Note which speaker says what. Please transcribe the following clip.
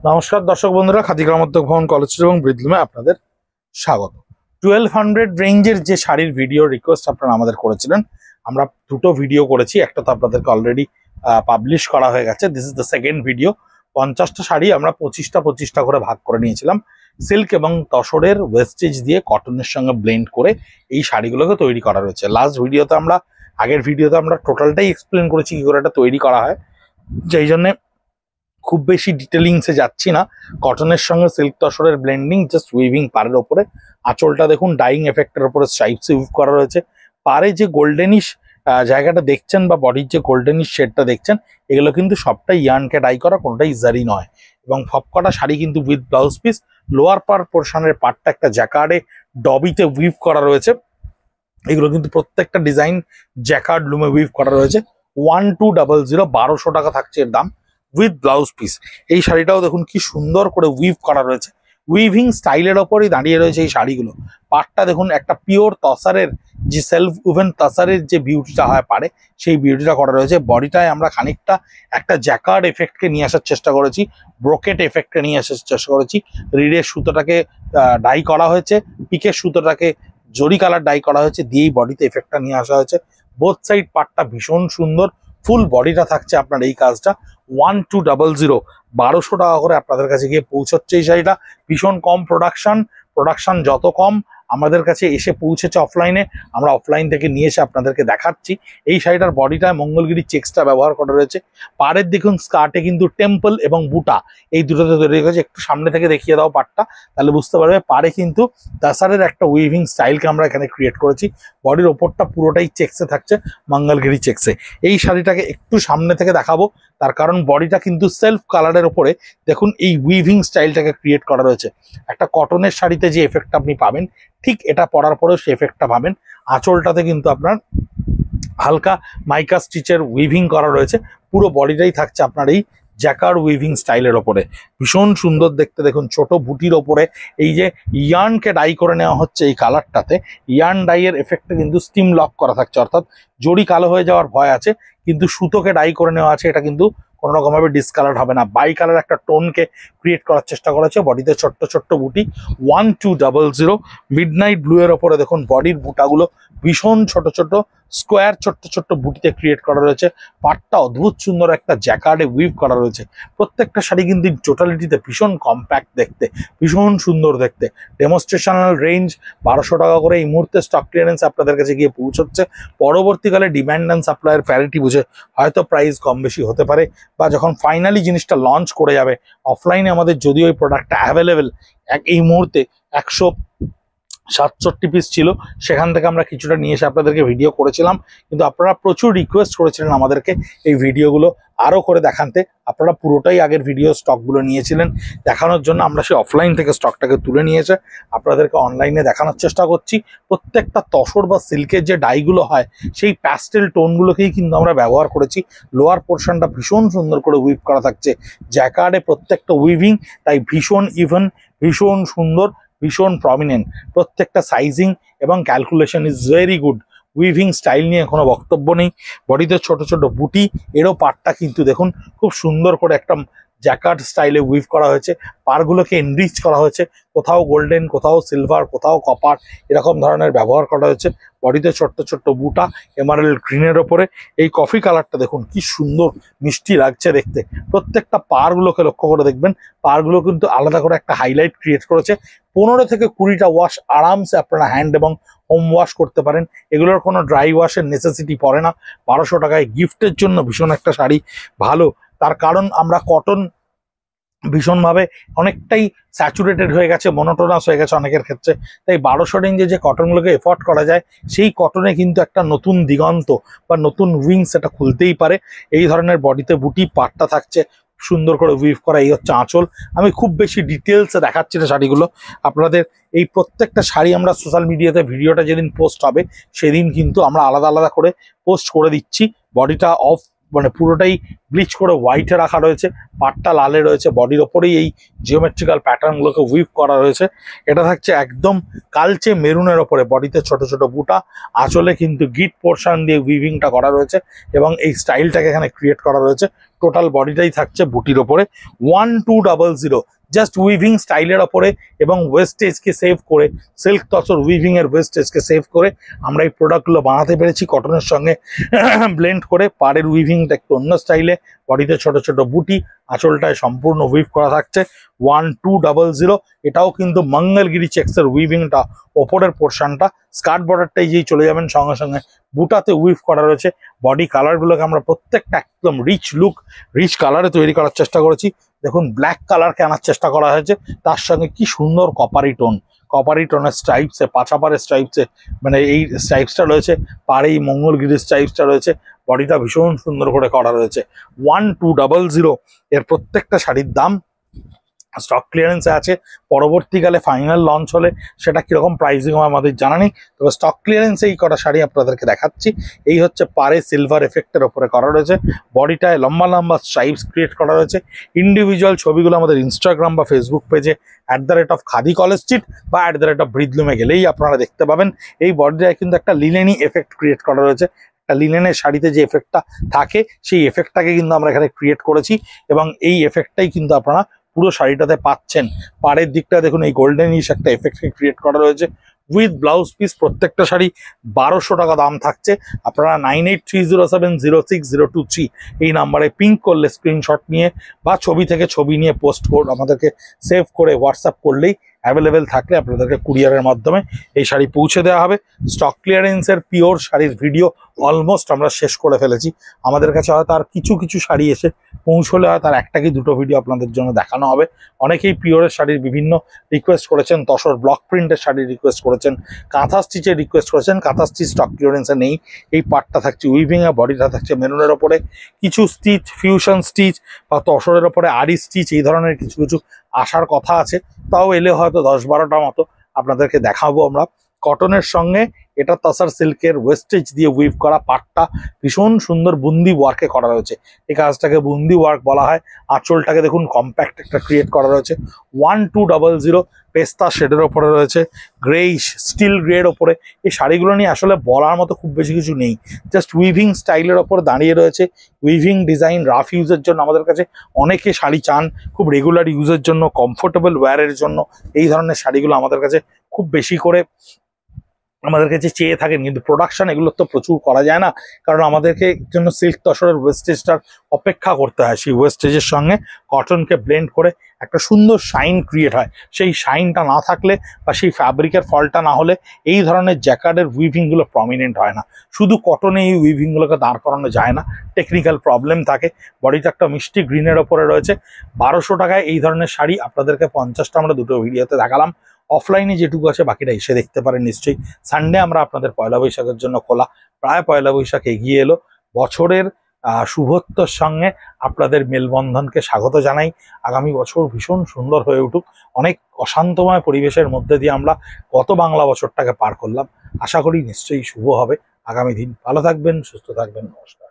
Speaker 1: নমস্কার দর্শক বন্ধুরা, খাদি গ্রামোদ্যোগ ভবন কলেজ এবং ব্রিদলুমে আপনাদের স্বাগত। 1200 রেঞ্জের যে শাড়ির ভিডিও রিকোয়েস্ট আপনারা আমাদের করেছিলেন, আমরা দুটো ভিডিও করেছি। একটা তো আপনাদেরকে অলরেডি পাবলিশ করা হয়ে গেছে। This is the second video. 50টা শাড়ি আমরা 25টা করে ভাগ করে নিয়েছিলাম। সিল্ক এবং তসরের ওয়েস্টেজ দিয়ে কটনের সঙ্গে ব্লেন্ড করে এই শাড়িগুলোকে তৈরি করা রয়েছে। আগের ভিডিওতে আমরা টোটালটাই এক্সপ্লেন করেছি কি করে এটা তৈরি করা হয়, যেই জন্যে খুব বেশি ডিটেলিংসে যাচ্ছি না। কটনের সঙ্গে সিল্ক তসরের ব্লেন্ডিং, জাস্ট উইভিং পাড়ের ওপরে। আঁচলটা দেখুন ডাইং এফেক্টের উপরে স্ট্রাইপসে উইভ করা রয়েছে। পাড়ে যে গোল্ডেনিশ জায়গাটা দেখছেন বা বডির যে গোল্ডেনিশ শেডটা দেখছেন, এগুলো কিন্তু সবটাই ইয়ার্নকে ডাই করা, কোনোটাই জারি নয়। এবং সবকটা শাড়ি কিন্তু উইথ ব্লাউজ পিস। লোয়ার পার পোর্শনের পার্টটা একটা জ্যাকার্ডে ডবিতে উইভ করা রয়েছে। এগুলো কিন্তু প্রত্যেকটা ডিজাইন জ্যাকার্ড লুমে উইভ করা রয়েছে। 1200 1200 টাকা থাকছে এর দাম উইথ ব্লাউজ পিস। এই শাড়িটাও দেখুন কি সুন্দর করে উইভ করা রয়েছে। উইভিং স্টাইলের ওপরই দাঁড়িয়ে রয়েছে এই শাড়িগুলো। পাটটা দেখুন একটা পিওর তসারের যে সেলফ উভেন তসারের যে বিউটিটা হয় পারে, সেই বিউটিটা করা রয়েছে। বডিটায় আমরা খানিকটা একটা জ্যাকার্ড এফেক্টকে নিয়ে আসার চেষ্টা করেছি, ব্রোকেট এফেক্টকে নিয়ে আসার চেষ্টা করেছি। রিডের সুতোটাকে ডাই করা হয়েছে, পিকের সুতোটাকে জরি কালার ডাই করা হয়েছে, দিয়েই বডিতে এফেক্টটা নিয়ে আসা হয়েছে। বোথ সাইড পাটটা ভীষণ সুন্দর। ফুল বডিটা থাকছে আপনার এই কাজটা 1200 1200 টাকা করে আপনাদের কাছে গিয়ে পৌঁছচ্ছে এই শাড়িটা। ভীষণ কম প্রোডাকশন যত কম আমাদের কাছে এসে পৌঁছেছে অফলাইনে, আমরা অফলাইন থেকে নিয়ে এসে আপনাদেরকে দেখাচ্ছি। এই শাড়িটার বডিটায় মঙ্গলগিরি চেক্সটা ব্যবহার করা রয়েছে। পাড়ের দেখুন স্কার্টে কিন্তু টেম্পল এবং বুটা এই দুটোতে তৈরি হয়েছে। একটু সামনে থেকে দেখিয়ে দাও পাটটা, তাহলে বুঝতে পারবে। পাড়ে কিন্তু তাসারের একটা উইভিং স্টাইলকে আমরা এখানে ক্রিয়েট করেছি। বডির ওপরটা পুরোটাই চেক্সে থাকছে, মঙ্গলগিরি চেক্সে। এই শাড়িটাকে একটু সামনে থেকে দেখাবো, তার কারণ বডিটা কিন্তু সেলফ কালারের ওপরে দেখুন এই উইভিং স্টাইলটাকে ক্রিয়েট করা রয়েছে। একটা কটনের শাড়িতে যে এফেক্টটা আপনি পাবেন, ঠিক এটা পরার পরেও সেই এফেক্টটা পাবেন। আঁচলটাতে কিন্তু আপনার হালকা মাইকা স্টিচের উইভিং করা রয়েছে। পুরো বডিটাই থাকছে আপনার এই জ্যাকার্ড উইভিং স্টাইলের ওপরে। ভীষণ সুন্দর দেখতে। দেখুন ছোট বুটির ওপরে এই যে ইয়ার্নকে ডাই করে নেওয়া হচ্ছে এই কালারটাতে, ইয়ার্ন ডাইয়ের এফেক্টে কিন্তু স্টিম লক করা থাকছে, অর্থাৎ জড়ি কালো হয়ে যাওয়ার ভয় আছে, কিন্তু সুতোকে ডাই করে নেওয়া আছে। এটা কিন্তু কোনো রকমভাবে ডিসকালার হবে না। বাই কালার একটা টোনকে ক্রিয়েট করার চেষ্টা করেছে। বডিতে ছোট্ট ছোট্ট বুটি 1200। মিডনাইট ব্লু এর ওপরে দেখুন বডির বুটাগুলো ভীষণ ছোট ছোট স্কোয়ার ছোট্ট ছোট্ট বুটিতে ক্রিয়েট করা রয়েছে। পাটটা অদ্ভুত সুন্দর একটা জ্যাকার্ডে উইভ করা রয়েছে। প্রত্যেকটা শাড়ি কিন্তু টোটালিটিতে ভীষণ কম্প্যাক্ট দেখতে, ভীষণ সুন্দর দেখতে। ডেমনস্ট্রেশনাল রেঞ্জ 1200 টাকা করে এই মুহূর্তে স্টক ক্লিয়ারেন্স আপনাদের কাছে গিয়ে পৌঁছচ্ছে। পরবর্তীকালে ডিম্যান্ড অ্যান্ড সাপ্লাইয়ের প্যারিটি বুঝে হয়তো প্রাইস কম বেশি হতে পারে, বা যখন ফাইনালি জিনিসটা লঞ্চ করে যাবে অফলাইনে আমাদের যদিও ওই প্রোডাক্টটা অ্যাভেলেবেল এই মুহূর্তে 167 পিস ছিল, সেখান থেকে আমরা কিছুটা নিয়ে এসে আপনাদেরকে ভিডিও করেছিলাম। কিন্তু আপনারা প্রচুর রিকোয়েস্ট করেছিলেন আমাদেরকে এই ভিডিওগুলো আরও করে দেখাতে। আপনারা পুরোটাই আগের ভিডিও স্টকগুলো নিয়েছিলেন দেখানোর জন্য। আমরা সেই অফলাইন থেকে স্টকটাকে তুলে নিয়ে এসে আপনাদেরকে অনলাইনে দেখানোর চেষ্টা করছি। প্রত্যেকটা তসর বা সিল্কের যে ডাইগুলো হয়, সেই প্যাস্টেল টোনগুলোকেই কিন্তু আমরা ব্যবহার করেছি। লোয়ার পোর্শনটা ভীষণ সুন্দর করে উইভ করা থাকছে, জ্যাকার্ডে প্রত্যেকটা উইভিং, তাই ভীষণ ইভেন, ভীষণ সুন্দর, ভীষণ প্রমিনেন্ট। প্রত্যেকটা সাইজিং এবং calculation is very good. Weaving style নিয়ে কোনো বক্তব্য নেই। বডিতে ছোট ছোট বুটি, এরও পাটটা কিন্তু দেখুন খুব সুন্দর করে একটা জ্যাকার্ড স্টাইলে উইভ করা হয়েছে। পারগুলোকে এনরিচ করা হয়েছে, কোথাও গোল্ডেন, কোথাও সিলভার, কোথাও কপার, এরকম ধরনের ব্যবহার করা হয়েছে। বডিতে ছোট্ট ছোট্ট বুটা এমারেল্ড গ্রিনের ওপরে। এই কফি কালারটা দেখুন কি সুন্দর মিষ্টি লাগছে দেখতে। প্রত্যেকটা পারগুলোকে লক্ষ্য করে দেখবেন, পারগুলো কিন্তু আলাদা করে একটা হাইলাইট ক্রিয়েট করেছে। 15 থেকে 20টা ওয়াশ আরামসে আপনারা হ্যান্ড এবং হোম ওয়াশ করতে পারেন। এগুলোর কোনো ড্রাই ওয়াশের নেসেসিটি পড়ে না। 1200 টাকায় গিফটের জন্য ভীষণ একটা শাড়ি ভালো। তার কারণ আমরা কটন ভীষণভাবে অনেকটাই স্যাচুরেটেড হয়ে গেছে, মনোটোনাস হয়ে গেছে অনেকের ক্ষেত্রে। তাই 1200 রেঞ্জে যে কটনগুলোকে এফোর্ড করা যায়, সেই কটনে কিন্তু একটা নতুন দিগন্ত বা নতুন উইংস এটা খুলতেই পারে। এই ধরনের বডিতে বুটি, পাটটা থাকছে সুন্দর করে উইভ করা। এই হচ্ছে আঁচল। আমি খুব বেশি ডিটেলসে দেখাচ্ছি না শাড়িগুলো আপনাদের। এই প্রত্যেকটা শাড়ি আমরা সোশ্যাল মিডিয়াতে ভিডিওটা যেদিন পোস্ট হবে সেদিন কিন্তু আমরা আলাদা আলাদা করে পোস্ট করে দিচ্ছি। বডিটা অফ মানে পুরোটাই ব্লিচ করে হোয়াইটে রাখা রয়েছে, পাটটা লালে রয়েছে, বডির ওপরেই এই জিওমেট্রিক্যাল প্যাটার্নগুলোকে উইভ করা রয়েছে। এটা থাকছে একদম কালচে মেরুনের ওপরে, বডিতে ছোট ছোট বুটা, আঁচলে কিন্তু গিট পোর্শন দিয়ে উইভিংটা করা রয়েছে এবং এই স্টাইলটাকে এখানে ক্রিয়েট করা রয়েছে। টোটাল বডিটাই থাকছে বুটির ওপরে। 1200 জাস্ট উইভিং স্টাইলের ওপরে এবং ওয়েস্টেজকে সেভ করে, সিল্ক তসর উইভিং এর ওয়েস্টেজকে সেভ করে আমরা এই প্রোডাক্টগুলো বানাতে পেরেছি কটনের সঙ্গে ব্লেন্ড করে। পাড়ের উইভিংটা একটু অন্য স্টাইলে, বডিতে ছোট ছোট বুটি, আঁচলটায় সম্পূর্ণ উইভ করা থাকছে। 1200। এটাও কিন্তু মঙ্গলগিরি চেক্সের উইভিংটা, ওপরের পোর্শনটা, স্কার্ট বর্ডারটাই যেই চলে যাবেন সঙ্গে সঙ্গে বুটাতে উইভ করা রয়েছে। বডি কালারগুলোকে আমরা প্রত্যেকটা একদম রিচ লুক, রিচ কালারে তৈরি করার চেষ্টা করেছি। দেখুন ব্ল্যাক কালারকে আনার চেষ্টা করা হয়েছে, তার সঙ্গে কি সুন্দর কপারি টোনের স্ট্রাইপসে, পাছাপাড়ের স্ট্রাইপসে, মানে এই স্ট্রাইপসটা রয়েছে, পাড়ে এই মঙ্গলগিরির স্ট্রাইপসটা রয়েছে, বডিটা ভীষণ সুন্দর করে করা রয়েছে। 1200 এর প্রত্যেকটা শাড়ির দাম স্টক ক্লিয়ারেন্সে আছে। পরবর্তীকালে ফাইনাল লঞ্চ হলে সেটা কিরকম প্রাইসিং আমাদের জানা নেই, তবে স্টক ক্লিয়ারেন্সে এই কটা শাড়ি আপনাদেরকে দেখাচ্ছি। এই হচ্ছে পাড়ে সিলভার এফেক্টের ওপরে করা রয়েছে, বডিটায় লম্বা লম্বা স্ট্রাইপস ক্রিয়েট করা রয়েছে। ইন্ডিভিজুয়াল ছবিগুলো আমাদের ইনস্টাগ্রাম বা ফেসবুক পেজে @খাদি কলেজ স্ট্রিট বা @ব্রিদলুমে গেলেই আপনারা দেখতে পাবেন। এই বডিটায় কিন্তু একটা লিনেনি এফেক্ট ক্রিয়েট করা রয়েছে। একটা লিনেনের শাড়িতে যে এফেক্টটা থাকে সেই এফেক্টটাকে কিন্তু আমরা এখানে ক্রিয়েট করেছি এবং এই এফেক্টটাই কিন্তু আপনারা পুরো শাড়িটাতে পাচ্ছেন। পাড়ের দিকটা দেখুন এই গোল্ডেন ইশ একটা এফেক্টকে ক্রিয়েট করা রয়েছে উইথ ব্লাউজ পিস। প্রত্যেকটা শাড়ি 1200 টাকা দাম থাকছে। আপনারা 9830706023 এই নাম্বারে পিঙ্ক করলে স্ক্রিনশট নিয়ে বা ছবি থেকে ছবি নিয়ে পোস্ট আমাদেরকে সেভ করে হোয়াটসঅ্যাপ করলেই অ্যাভেলেবেল থাকলে আপনাদেরকে কুরিয়ারের মাধ্যমে এই শাড়ি পৌঁছে দেওয়া হবে। স্টক ক্লিয়ারেন্সের পিওর শাড়ির ভিডিও অলমোস্ট আমরা শেষ করে ফেলেছি। আমাদের কাছে হয়তো আর কিছু কিছু শাড়ি এসে পৌঁছলে হয় তার একটা কি দুটো ভিডিও আপনাদের জন্য দেখানো হবে। অনেকেই পিওরের শাড়ির বিভিন্ন রিকোয়েস্ট করেছেন, তসর ব্লক প্রিন্টের শাড়ির রিকোয়েস্ট করেছেন, কাঁথা স্টিচের রিকোয়েস্ট করেছেন। কাঁথা স্টিচ স্টক ক্লিয়ারেন্সে নেই। এই পার্টটা থাকছে উইভিং এ, বডিটা থাকছে মেরুনের ওপরে, কিছু স্টিচ ফিউশন স্টিচ বা তসরের ওপরে আরি স্টিচ এই ধরনের কিছু কিছু আসার কথা আছে, তাও এলে হয়তো 10-12টা মতো আপনাদেরকে দেখাবো আমরা। কটনের সঙ্গে এটা তসর সিল্কের ওয়েস্টেজ দিয়ে উইভ করা, পাটটা ভীষণ সুন্দর বুন্দি ওয়ার্কে করা রয়েছে। এই কাজটাকে বুন্দি ওয়ার্ক বলা হয়। আঁচলটাকে দেখুন কম্প্যাক্ট একটা ক্রিয়েট করা রয়েছে। 1200 পেস্তা শেডের ওপরে রয়েছে, গ্রেইশ স্টিল গ্রের ওপরে। এই শাড়িগুলো নিয়ে আসলে বলার মতো খুব বেশি কিছু নেই, জাস্ট উইভিং স্টাইলের ওপর দাঁড়িয়ে রয়েছে। উইভিং ডিজাইন রাফ ইউজের জন্য আমাদের কাছে অনেকে শাড়ি চান, খুব রেগুলার ইউজের জন্য, কমফোর্টেবল ওয়্যারের জন্য এই ধরনের শাড়িগুলো আমাদের কাছে খুব বেশি করে আমাদের কাছে চেয়ে থাকেন, কিন্তু প্রোডাকশন এগুলো তো প্রচুর করা যায় না, কারণ আমাদেরকে জন্য সিল্ক তসরের ওয়েস্টেজটার অপেক্ষা করতে হয়। সেই ওয়েস্টেজের সঙ্গে কটনকে ব্লেন্ড করে একটা সুন্দর শাইন ক্রিয়েট হয়। সেই শাইনটা না থাকলে বা সেই ফ্যাব্রিকের ফলটা না হলে এই ধরনের জ্যাকার্ডের উইভিংগুলো প্রমিনেন্ট হয় না। শুধু কটনে এই উইভিংগুলোকে দাঁড় করানো যায় না, টেকনিক্যাল প্রবলেম থাকে। বডিটা একটা মিষ্টি গ্রিনের ওপরে রয়েছে। 1200 টাকায় এই ধরনের শাড়ি আপনাদেরকে 50টা আমরা দুটো ভিডিওতে দেখালাম। অফলাইনে যেটুকু আছে বাকিটা এসে দেখতে পারেন নিশ্চয়ই। সানডে আমরা আপনাদের পয়লা বৈশাখের জন্য খোলা, প্রায় পয়লা বৈশাখ এগিয়ে এলো। বছরের শুভত্বর সঙ্গে আপনাদের মেলবন্ধনকে স্বাগত জানাই। আগামী বছর ভীষণ সুন্দর হয়ে উঠুক। অনেক অশান্তময় পরিবেশের মধ্যে দিয়ে আমরা গত বাংলা বছরটাকে পার করলাম, আশা করি নিশ্চয়ই শুভ হবে আগামী দিন। ভালো থাকবেন, সুস্থ থাকবেন, নমস্কার।